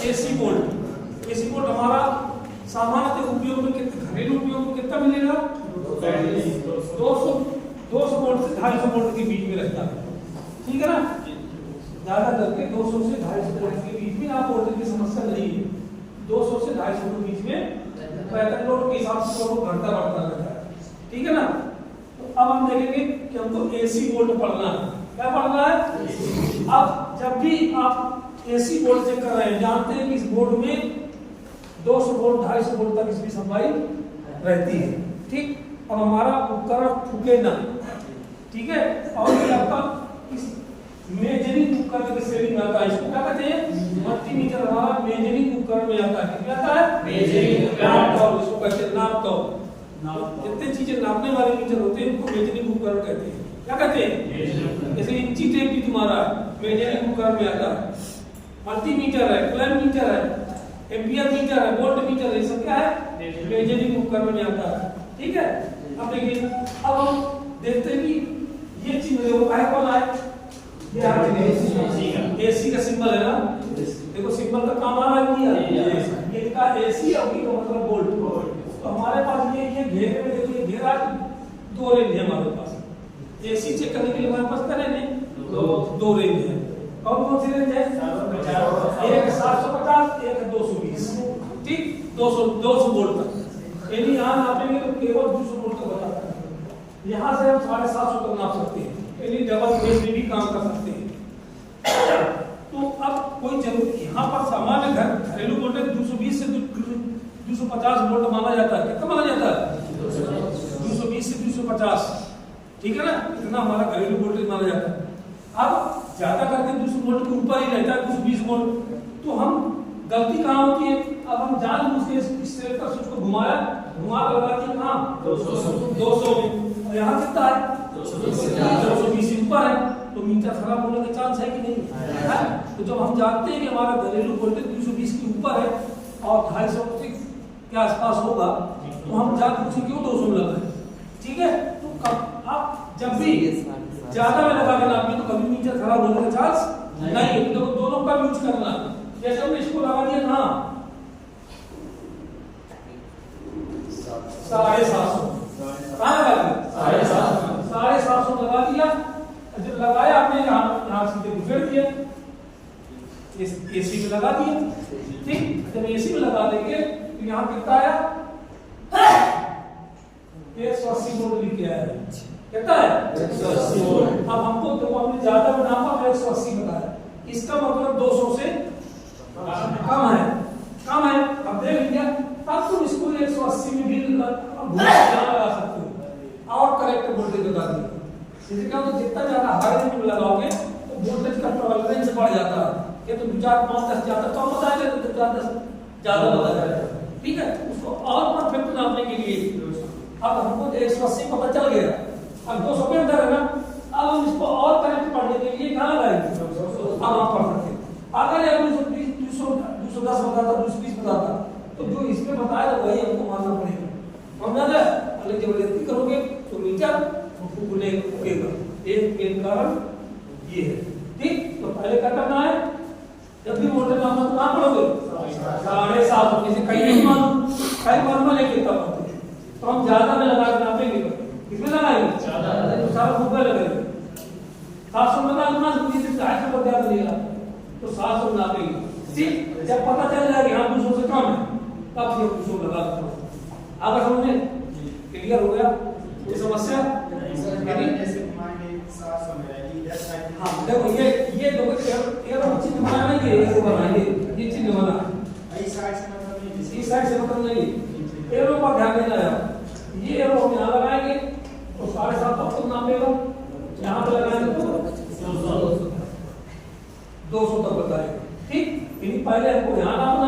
AC bolt. AC bolt हमारा सामान्य उपयोग में कितना, घरेलू उपयोग में कितना मिलेगा? 200 वोल्ट से 250 वोल्ट के बीच में रहता है, ठीक है ना। ज्यादा करके 200 से 250 वोल्ट के बीच में आप वोल्टेज की समस्या नहीं है। 200 से 250 के बीच में पैटर्न लोड के हिसाब से वो घटता बढ़ता रहता है, ठीक है ना। तो अब हम देखेंगे कि हमको एसी वोल्ट पढ़ना है। क्या पढ़ना है? अब जब भी आप एसी वोल्ट चेक कर रहे हैं, जानते हैं कि इस बोर्ड में 200 वोल्ट 250 वोल्ट तक इसकी सप्लाई रहती है, ठीक। अब हमारा उपकरण फूके ना, ठीक है। और ये आपका इस मेजरिंग उपकरण के श्रेणी में आता है। इसको क्या कहते हैं? मल्टीमीटर हमारा मेजरिंग उपकरण में आता है। क्या आता है? मेजरिंग उपकरण। इसको कहते हैं नाप तौल। जितने चीजें नापने वाले मीटर होते हैं उनको मेजरिंग उपकरण कहते हैं। क्या कहते हैं? जैसे इंची टेप भी तुम्हारा मेजरिंग उपकरण में आता है। मल्टीमीटर है, क्लैम मीटर है, एम्पियर मीटर है, वोल्ट मीटर है, ये सब क्या है? मेजरिंग उपकरण में आता है, ठीक है। अब देखिए, अब हम देखते हैं कि ये चीज देखो है कौन है? ये एसी का सिंबल है ना। देखो सिंबल का काम आ रहा है ये का एसी और बी का मतलब वोल्ट। तो हमारे पास ये घेरे में देखो, ये घेरा 2 रेंज है हमारे पास। एसी चेक करने के लिए हमारे पास क्या रेंज है? 2 रेंज है। कौन सी रेंज है? एक 750, एक 220, ठीक। 200 वोल्ट तक। यानी यहाँ नापेंगे तो केवल 200 वोल्ट तक बताता है। यहाँ से हम 750 तक नाप सकते हैं, यानी डबल बेस में भी काम कर सकते हैं। तो अब कोई जरूरत, यहाँ पर सामान्य घरेलू वोल्टेज 220 से 250 वोल्ट माना जाता है। कितना माना जाता है? 220 से 250, ठीक है ना। इतना हमारा घरेलू वोल्टेज माना जाता है। अब ज्यादा करके 200 वोल्ट के ऊपर ही रहता है, 220 वोल्ट। तो हम गलती कहाँ होती है? अब हम जानबूझ के इस सेल का स्विच को घुमा लगा दिया कहाँ? 200 में। और यहाँ कितना है? 220 ऊपर है, तो मीटर खराब होने का चांस है कि नहीं है? तो जब हम जानते हैं कि हमारा घरेलू वोल्टेज 220 के ऊपर है और 250 के आसपास होगा, तो हम जानबूझ के क्यों 200 में लगाएं, ठीक है। तो आप जब भी ज्यादा में लगा के नापिए तो कभी मीटर खराब होने का चांस नहीं है। तो दोनों का यूज करना। जैसे हमने इसको लगा दिया कहाँ? 750 कहाँ लगा दिया? 750 लगा दिया। जब लगाया आपने यहाँ सीधे गुजर दिया, एसी में लगा दिया, ठीक। जब एसी में लगा देंगे तो यहाँ कितना आया? 180 वोल्ट लिख के आया। कितना है? 180 वोल्ट। अब हमको तो हमने ज्यादा में नापा तो 180 बताया। इसका मतलब 200 से कम है। अब देख लिया, तब तुम इसको 180 में भी लगा सकते हो और करेक्ट वोल्टेज लगा दिया। इससे क्या होता है? जितना ज्यादा हाई रेंज में लगाओगे तो वोल्टेज का टॉलरेंस बढ़ जाता है। ये तो 2 4 5 10 ज्यादा कम बताएगा तो 10 ज्यादा बताएगा, ठीक है। उसको और परफेक्ट नापने के लिए अब हमको 180 पता चल गया। अब 200 के अंदर है ना। अब हम इसको और करेक्ट पढ़ने के लिए कहाँ लगाएंगे? अब आप पढ़ सकते हैं। अगर ये 210 बताता, 220 बताता, तो जो इसमें बताया था वही हमको मानना पड़ेगा। समझा जाए? अगर जबरदस्ती करोगे तो मीटर फूकेगा। एक मेन कारण ये है, ठीक। तो पहले क्या करना है? जब भी वोल्टेज नापना तो कहाँ पढ़ोगे? 750 में से कई मालूम लेके तब तो हम ज्यादा में लगा के नापेंगे। किसमें लगाएंगे? तो सारा फूका लगेगा। 700 में लगा दूंगा तो किसी 250 पर ध्यान देगा तो 700 में नापेंगे, ठीक। जब पता चल जाएगा कि हाँ 200 से कम है, तब ये 200 लगा दो। अगर हमने क्लियर हो गया ये समस्या? हाँ देखो ये दो चीज बनाएंगे, ये बनाएंगे, ये चीज बना इस साइड से मतलब नहीं। एरो पर ध्यान देना है। ये एरो हम यहाँ लगाएंगे तो 750 तक नापेगा। यहाँ पे लगाएंगे तो 200 तक बताएगा, ठीक। पहले हमको यहाँ नापना